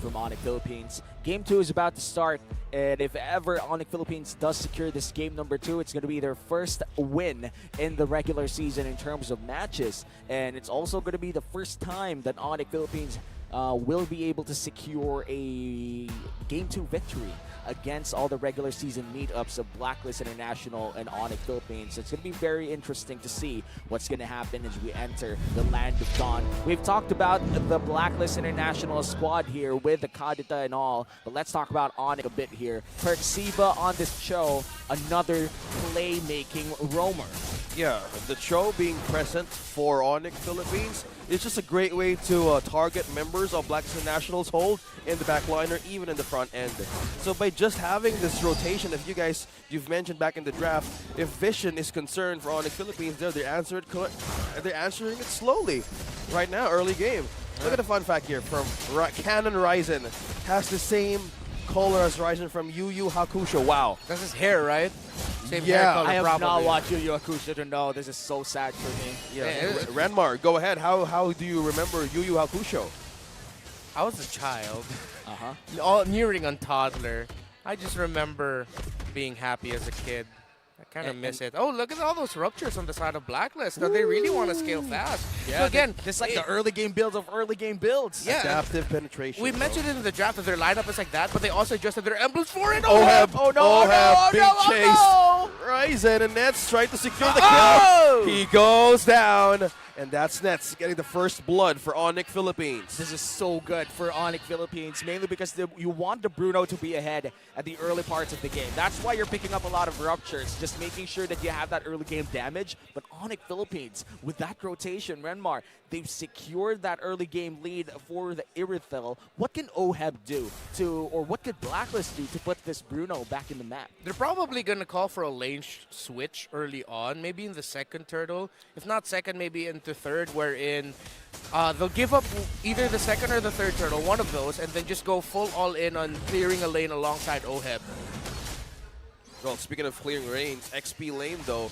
from ONIC Philippines. Game 2 is about to start, and if ever ONIC Philippines does secure this game number 2, it's going to be their first win in the regular season in terms of matches, and it's also going to be the first time that ONIC Philippines will be able to secure a Game 2 victory against all the regular season meetups of Blacklist International and ONIC Philippines. It's going to be very interesting to see what's going to happen as we enter the Land of Dawn. We've talked about the Blacklist International squad here with the Kadita and all, but let's talk about ONIC a bit here. Perksiva on this show, another playmaking roamer. Yeah, the show being present for ONIC Philippines is just a great way to target members of Blacklist International's hold in the back line or even in the front end. So by just having this rotation, if you've mentioned back in the draft, if vision is concerned for ONIC Philippines, they're answering it slowly right now, early game. Look at the fun fact here from Canon Ryzen. Has the same color as Ryzen from Yu Yu Hakusho. Wow. That's his hair, right? Same hair Yeah. color, I have probably. not watched Yu Yu Hakusho to know. This is so sad for me. Yeah. Renmar, go ahead. How do you remember Yu Yu Hakusho? I was a child, Uh-huh. all nearing on toddler. I just remember being happy as a kid. I kind of miss it. Oh, look at all those ruptures on the side of Blacklist. Now they really want to scale fast. So again, this like the early game builds of early game builds. Yeah. Adaptive penetration. We mentioned it in the draft that their lineup is like that, but they also adjusted their emblems for it. Oheb, Oh no, Oheb, big oh, no, chase. oh, Ryzen and Nets trying to secure the kill. Oh! He goes down, and that's Nets getting the first blood for ONIC Philippines. This is so good for ONIC Philippines, mainly because you want the Bruno to be ahead at the early parts of the game. That's why you're picking up a lot of ruptures, just making sure that you have that early game damage. But ONIC Philippines, with that rotation, Renmar, they've secured that early game lead for the Irithel. What can Oheb do or what could Blacklist do to put this Bruno back in the map? They're probably going to call for a lane switch early on, maybe in the second turtle. If not second, maybe into third, wherein they'll give up either the second or the third turtle, one of those, and then just go full all in on clearing a lane alongside Oheb. Well, speaking of clearing lanes, XP lane, though,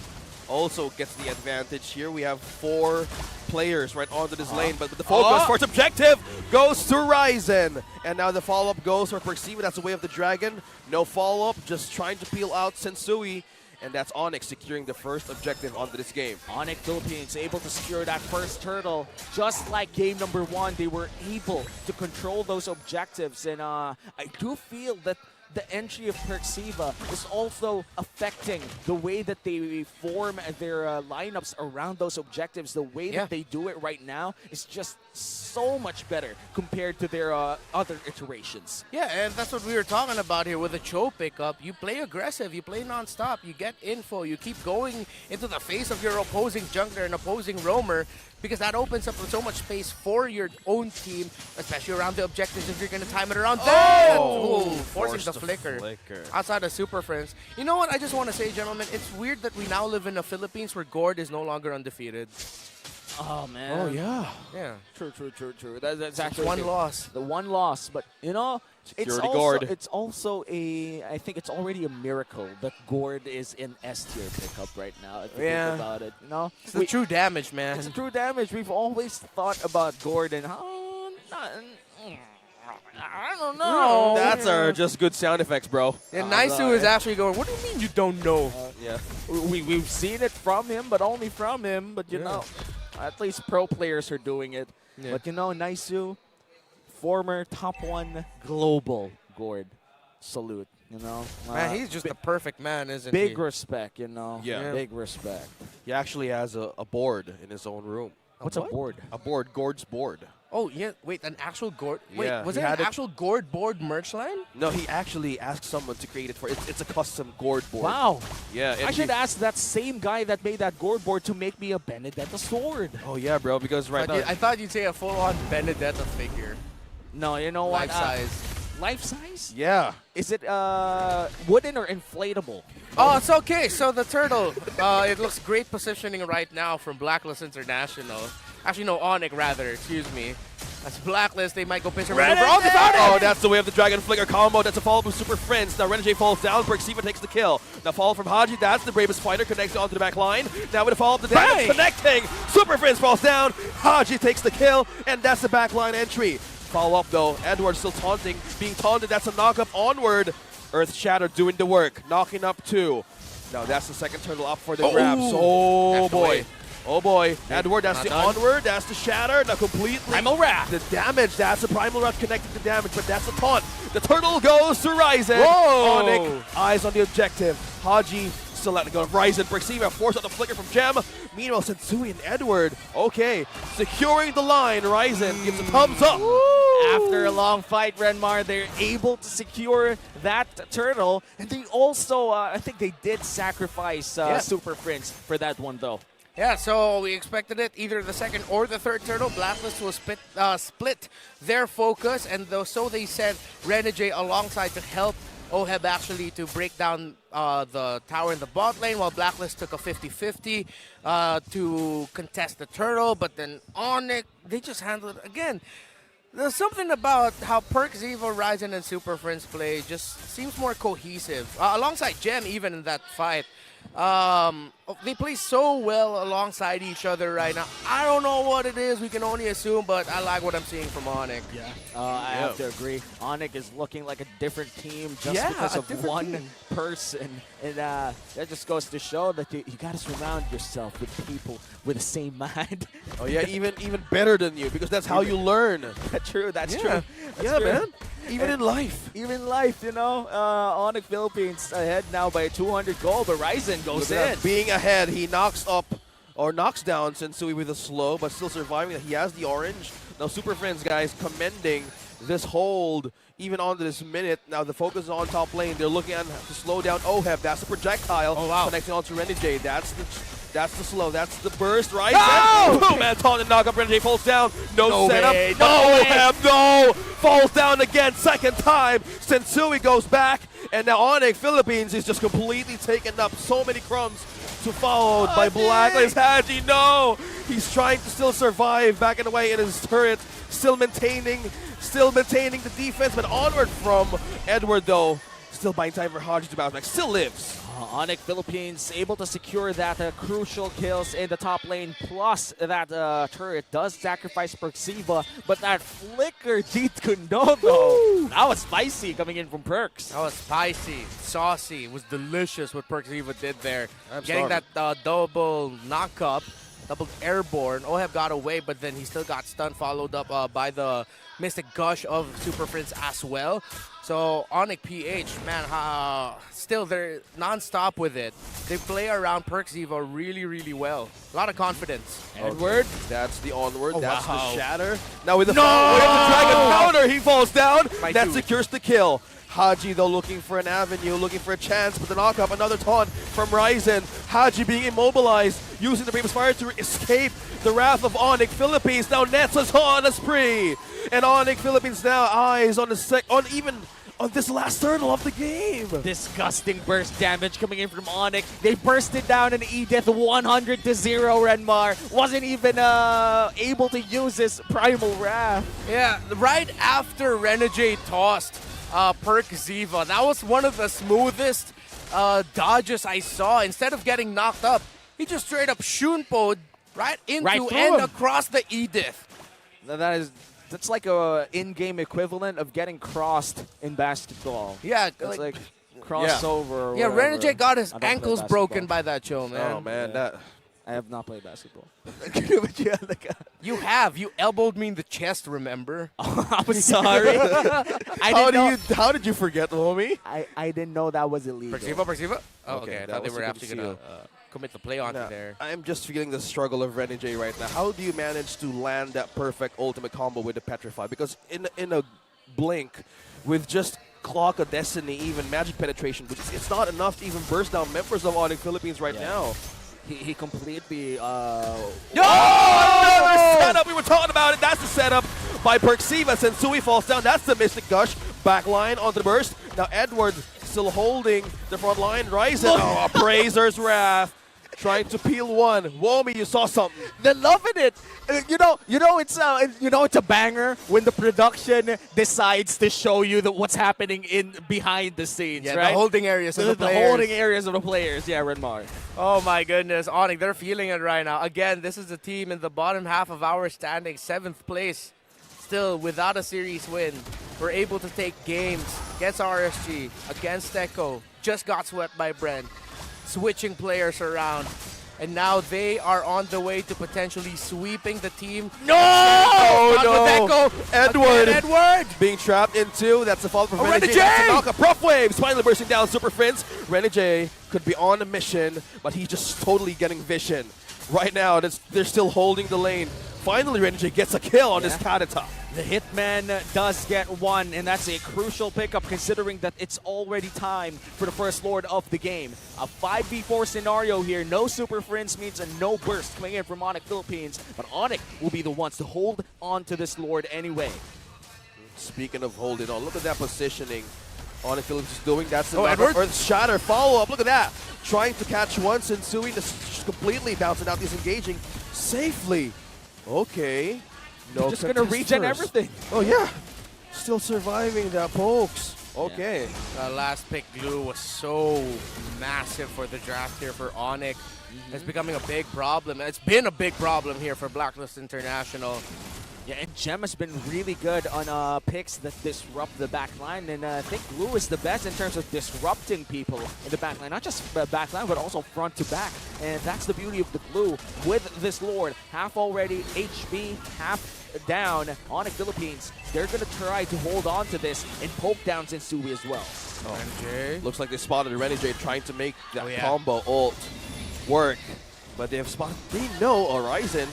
also gets the advantage here. We have 4 players right onto this lane, but the focus for its objective goes to Ryzen. And now the follow-up goes for Perksiva. That's the way of the dragon. No follow-up, just trying to peel out Sensui. And that's ONIC securing the first objective onto this game. ONIC Philippines able to secure that first turtle. Just like game number 1, they were able to control those objectives. And I do feel that the entry of Perksiva is also affecting the way that they form their lineups around those objectives. The way that they do it right now is just so much better compared to their other iterations. Yeah, and that's what we were talking about here with the Cho pickup. You play aggressive, you play non-stop, you get info, you keep going into the face of your opposing jungler and opposing roamer, because that opens up so much space for your own team, especially around the objectives if you're going to time it around that. Forcing the flicker outside of Super Friends. You know what? I just want to say, gentlemen, it's weird that we now live in the Philippines where Gord is no longer undefeated. Oh, man. Oh, yeah. Yeah. True. That's actually one loss. The one loss. But, you know, it's also I think it's already a miracle that Gord is in S tier pickup right now. If you think about it, you know? It's the true damage, man. It's true damage. We've always thought about Gord and I don't know. That's our just good sound effects, bro. And Naisu is actually going, what do you mean you don't know? Yeah. We've seen it from him, but only from him. But, you know, at least pro players are doing it. Yeah. But, you know, Naisu, former top 1 global Gord. Salute, you know. Man, he's just the perfect man, isn't he? Big respect, you know. Yeah. Big respect. He actually has a board in his own room. What's a board? A board, Gord's board. Oh, yeah. Wait, an actual Gord? Wait, Yeah, was he it an had it- actual Gord board merch line? No, he actually asked someone to create it for it's a custom Gord board. Wow. Yeah. I should ask that same guy that made that Gord board to make me a Benedetta sword. Oh, yeah, bro, because right now... I thought you'd say a full-on Benedetta figure. No, you know what? Life size. Life size? Yeah. Is it wooden or inflatable? Oh, it's okay. So the turtle, it looks great positioning right now from Blacklist International. Actually, no, ONIC rather, excuse me. That's Blacklist, they might go pitch around. Oh, they found it! Oh, that's the way of the Dragon Flicker combo. That's a follow-up with Super Friends. Now Renegade falls down. Perksiva takes the kill. Now follow from Haji. That's the bravest fighter. Connects onto the back line. Now with a follow-up, the Dragon connecting. Super Friends falls down. Haji takes the kill. And that's the back line entry. Follow up though. Edward still taunting, being taunted. That's a knock up onward. Earth Shatter doing the work, knocking up 2. Now that's the second turtle up for the grabs. Oh boy. Oh boy. Edward, that's the onward. That's the shatter. Now completely. Primal Wrath. The damage. That's the Primal Wrath connected to damage, but that's a taunt. The turtle goes to Ryzen. Whoa. ONIC, eyes on the objective. Haji still letting go of Ryzen. Perceiver forced out the flicker from Gem. Meanwhile, Sensui and Edward, okay, securing the line. Ryzen gives a thumbs up. After a long fight, Renmar, they're able to secure that turtle. And they also, I think they did sacrifice Super Prince for that one, though. Yeah, so we expected it, either the second or the third turtle. Blacklist will split their focus, and so they sent Renegade alongside to help OHEB actually to break down the tower in the bot lane, while Blacklist took a 50-50 to contest the turtle. But then ONIC, they just handled it again. There's something about how Perks, Evo, Ryzen, and Super Friends play just seems more cohesive. Alongside Gem, even in that fight. They play so well alongside each other right now. I don't know what it is. We can only assume, but I like what I'm seeing from ONIC. Yeah, I have to agree. ONIC is looking like a different team just because of one person. And that just goes to show that you got to surround yourself with people with the same mind. Oh yeah, even better than you, because that's how you learn. That's true. That's true. Yeah, man. Even in life. Even in life, you know. ONIC Philippines ahead now by 200 gold, but Ryzen goes in. Being ahead, he knocks down Sensui with a slow, but still surviving. He has the orange. Now, Super Friends, guys, commending this hold even on this minute. Now, the focus is on top lane. They're looking at to slow down OHEB. That's the projectile connecting on to Renegade. That's the slow. That's the burst. Right? No! Boom! And taunt and knock up. Renegade falls down. No setup. Way, No OHEB. No! Falls down again. Second time. Sensui goes back. And now ONIC Philippines is just completely taken up. So many crumbs to followed by Blacklist. Haji, no! He's trying to still survive, backing away in his turret, still maintaining the defense, but onward from Edward though. Still buying time for Haji to bounce back. Still lives. ONIC Philippines able to secure that crucial kills in the top lane, plus that turret does sacrifice Perxiva, but that flicker Jeet Kundo though, that was spicy coming in from Perks. That was spicy, saucy. It was delicious what Perxiva did there. I'm Getting starving. that double knock-up, double airborne. OHEB got away, but then he still got stunned, followed up by the Mystic Gush of Super Prince as well. So ONIC PH, man, still they're non-stop with it. They play around Perxiva really, really well. A lot of confidence. Edward. That's the onward. Oh, That's wow. the shatter. Now with the dragon counter, he falls down. My That dude. secures the kill. Haji though looking for an avenue, looking for a chance, but the knock up, another taunt from Ryzen. Haji being immobilized, using the Bravest Fire to escape the wrath of ONIC Philippines. Now Nets on a spree, and ONIC Philippines now eyes on on this last turtle of the game. Disgusting burst damage coming in from ONIC. They bursted down an Edith 100-0. Renmar wasn't even able to use his Primal Wrath. Yeah, right after Renegade tossed Perxiva, that was one of the smoothest dodges I saw. Instead of getting knocked up, he just straight up shunpoed right into through and him. across the Edith. That's like a in-game equivalent of getting crossed in basketball. Yeah, It's like crossover. Or yeah, whatever. Renegade got his I don't play ankles basketball. broken by that show, man. Oh man, Yeah. that. I have not played basketball. You elbowed me in the chest, remember? I'm sorry. How did you forget, homie? I didn't know that was illegal. Perxiva? Oh, Okay, okay. I that thought they was were a good actually going to commit the play onto there. I'm just feeling the struggle of Renegade right now. How do you manage to land that perfect ultimate combo with the Petrify? Because in a blink, with just Clock of Destiny, even Magic Penetration, which it's not enough to even burst down members of ONIC Philippines right now. He completely Oh, another setup! We were talking about it. That's the setup by Perxiva. Sensui falls down. That's the Mystic Gush. Backline onto the burst. Now Edward still holding the front line. Ryzen. Oh, Appraiser's Wrath. Trying to peel one. Womi, you saw something. they're loving it. It's a banger when the production decides to show you what's happening in behind the scenes, Yeah, right? the holding areas of the the players. holding areas of the players. Yeah, Renmar. Oh my goodness, ONIC, they're feeling it right now. Again, this is the team in the bottom half of our standing, 7th place. still, without a series win, we're able to take games against RSG, against Echo, just got swept by Brent, switching players around. And now they are on the way to potentially sweeping the team. No! Oh, no! Edward! Edward! Being trapped into, that's a fall from Renegade! That's a knock-up. Rough Waves finally bursting down Super Prince. Renegade could be on a mission, but he's just totally getting vision. Right now, they're still holding the lane. Finally, Renegade gets a kill on this Katata. The Hitman does get one, and that's a crucial pickup considering that it's already time for the first Lord of the game. A 5v4 scenario here. No Super Friends means a no burst coming in from ONIC Philippines, but ONIC will be the ones to hold on to this Lord anyway. Speaking of holding on, look at that positioning. ONIC Philippines is doing that's Edward. Earth Shatter follow-up. Look at that. Trying to catch one, Sensui just completely bouncing out. He's engaging safely. Okay. No, just gonna regen everything. Oh yeah, still surviving that pokes. Okay. Yeah. The last pick glue was so massive for the draft here for ONIC. It's becoming a big problem. It's been a big problem here for BLACKLIST International. Yeah, and Gem has been really good on picks that disrupt the backline, and I think Glue is the best in terms of disrupting people in the backline, not just backline, but also front to back. And that's the beauty of the Glue with this Lord. Half already HP, half down. ONIC Philippines, they're going to try to hold on to this and poke down Sensui as well. Renegade. Looks like they spotted Renegade trying to make that combo ult work, but they have spotted. They know Horizon.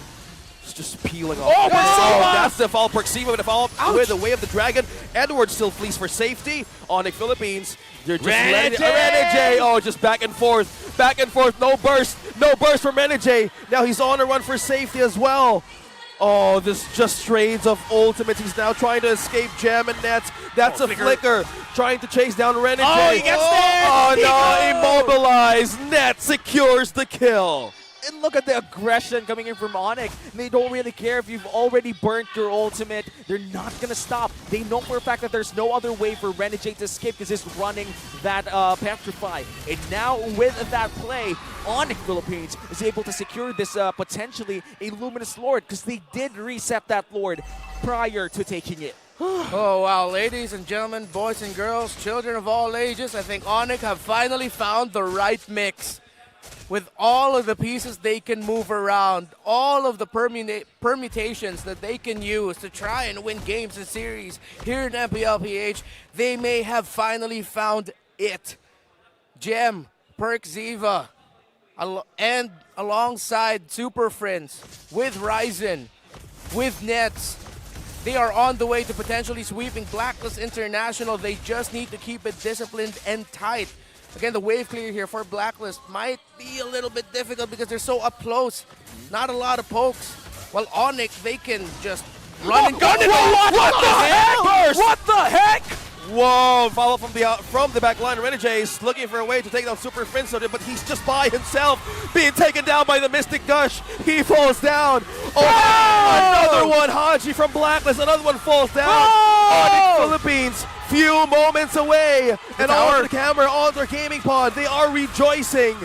It's just peeling off. Oh, that's the fall. Perxiva with the follow with the way of the dragon. Edward still flees for safety. ONIC Philippines, they're just letting Renegade. Oh, just back and forth. Back and forth. No burst. No burst from Renegade. Now he's on a run for safety as well. Oh, this just trades of ultimates. He's now trying to escape Gem and Nets. That's a flicker. Trying to chase down Renegade. Oh, he gets there! Oh, no, immobilized. Net secures the kill. And look at the aggression coming in from ONIC. They don't really care if you've already burnt your ultimate. They're not going to stop. They know for a fact that there's no other way for Renegade to escape because he's running that Petrify. And now with that play, ONIC Philippines is able to secure this potentially a Luminous Lord because they did reset that Lord prior to taking it. Oh, wow. Ladies and gentlemen, boys and girls, children of all ages, I think ONIC have finally found the right mix. With all of the pieces they can move around, all of the permutations that they can use to try and win games and series here in MPLPH, they may have finally found it. Gem, Perxiva, and alongside Super Friends, with Ryzen, with Nets, they are on the way to potentially sweeping BLACKLIST International. They just need to keep it disciplined and tight. Again, the wave clear here for BLACKLIST might be a little bit difficult because they're so up close. Not a lot of pokes. While ONIC, they can just run and gun it. What the heck? What the heck? Whoa, follow from the back line. Renegade's looking for a way to take down Super Prince, but he's just by himself, being taken down by the Mystic Gush. He falls down. Oh, another one, Haji from BLACKLIST. Another one falls down. ONIC Philippines, few moments away. And on the camera, on their gaming pod, they are rejoicing,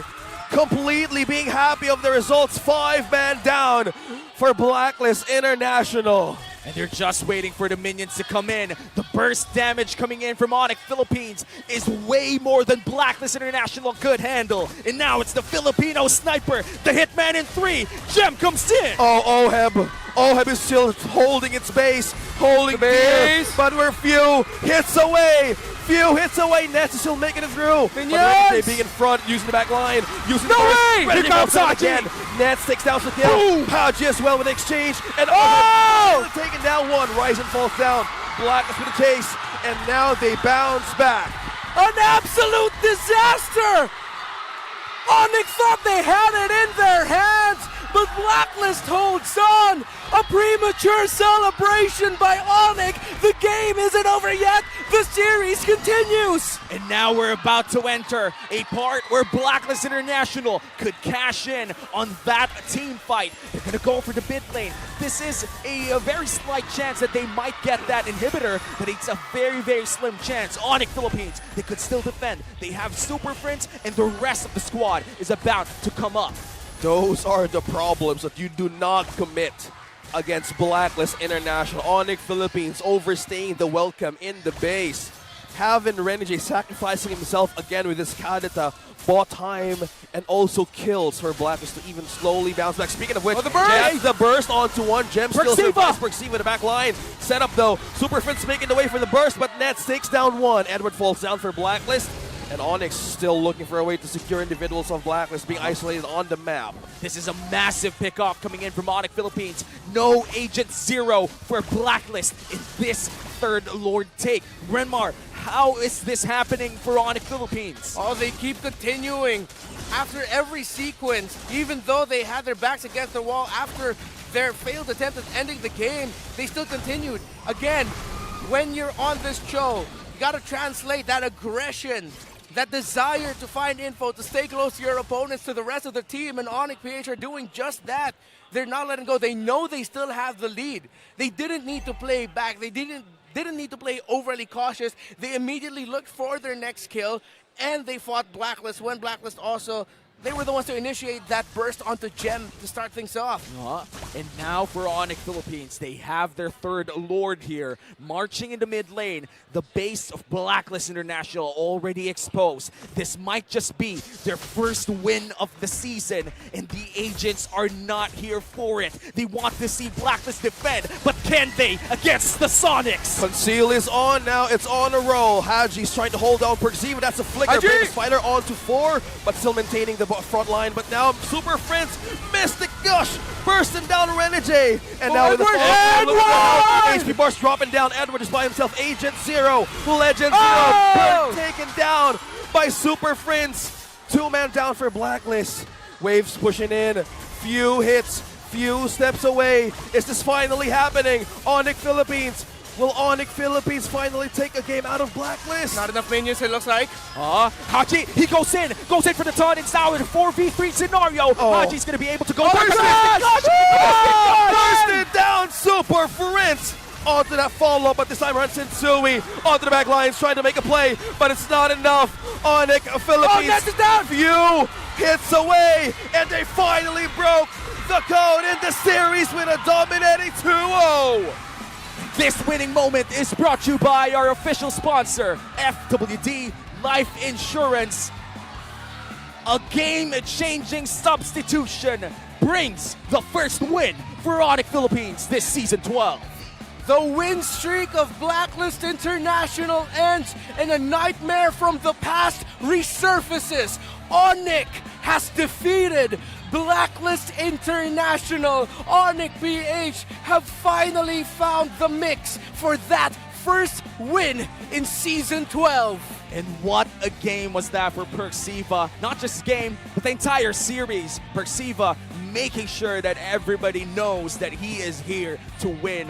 completely being happy of the results. 5-man down for BLACKLIST International. And they're just waiting for the minions to come in. The burst damage coming in from ONIC Philippines is way more than BLACKLIST International could handle. And now it's the Filipino sniper, the Hitman in 3. Gem comes in. Oh, Oheb is still holding its base, holding base, but we're few hits away. Nets is still making it through. But being in front, using the back line, using the burst. Here comes Haji. Again. Nets takes down the kill. Haji as well with the exchange. And taking down one. Ryzen falls down. BLACKLIST with the chase. And now they bounce back. An absolute disaster! ONIC thought they had it in their hands, but BLACKLIST holds on. A premature celebration by ONIC. The game isn't over yet. The series continues. And now we're about to enter a part where BLACKLIST International could cash in on that team fight. They're going to go for the mid lane. This is a very slight chance that they might get that inhibitor, but it's a very, very slim chance. ONIC Philippines, they could still defend. They have Super Friends, and the rest of the squad is about to come up. Those are the problems that you do not commit against Blacklist International. ONIC Philippines overstaying the welcome in the base. Having Renegade sacrificing himself again with his Kadita, bought time and also kills for Blacklist to even slowly bounce back. Speaking of which, the burst! Gem the burst onto one. Gem still Perceiva! survives. Perceiva in the back line. Set up though. Super Fence making the way for the burst, but Nets takes down one. Edward falls down for Blacklist. And ONIC still looking for a way to secure individuals of Blacklist being isolated on the map. This is a massive pickoff coming in from ONIC Philippines. No Agent Zero for Blacklist in this third Lord take. Renmar, how is this happening for ONIC Philippines? Oh, they keep continuing. After every sequence, even though they had their backs against the wall, after their failed attempt at ending the game, they still continued. Again, when you're on this show, you gotta translate that aggression, that desire to find info, to stay close to your opponents, to the rest of the team, and ONIC PH are doing just that. They're not letting go. They know they still have the lead. They didn't need to play back. They didn't need to play overly cautious. They immediately looked for their next kill, and they fought Blacklist when Blacklist also, they were the ones to initiate that burst onto Gem to start things off. And now for ONIC Philippines, they have their third Lord here. Marching into mid lane, the base of Blacklist International already exposed. This might just be their first win of the season, and the agents are not here for it. They want to see Blacklist defend, but can they against the Sonics? Conceal is on now. It's on a roll. Haji's trying to hold down Perceiva. That's a flicker. Haji! Brings Spider on to 4, but still maintaining the front line. But now Super Friends, Mystic Gush, bursting down Renegade. And now with the HP bars dropping down. Edward is by himself. Agent Zero, Legend Zero, Bird taken down by Super Friends. 2-man down for Blacklist. Waves pushing in. Few hits, few steps away. Is this finally happening? ONIC Philippines. Will ONIC Philippines finally take a game out of Blacklist? Not enough minions, it looks like. Haji, he goes in for the turn. It's now in a 4v3 scenario. Haji's going to be able to go back. Bursted down Super Friends onto that follow-up, but this time runs Sui onto the back lines, trying to make a play, but it's not enough. ONIC Philippines, Nets is down. Few hits away, and they finally broke the code in the series with a dominating 2-0. This winning moment is brought to you by our official sponsor, FWD Life Insurance. A game-changing substitution brings the first win for ONIC Philippines this season 12. The win streak of Blacklist International ends, and a nightmare from the past resurfaces. ONIC has defeated Blacklist International. ONIC PH have finally found the mix for that first win in Season 12. And what a game was that for Perceiva. Not just game, but the entire series. Perceiva making sure that everybody knows that he is here to win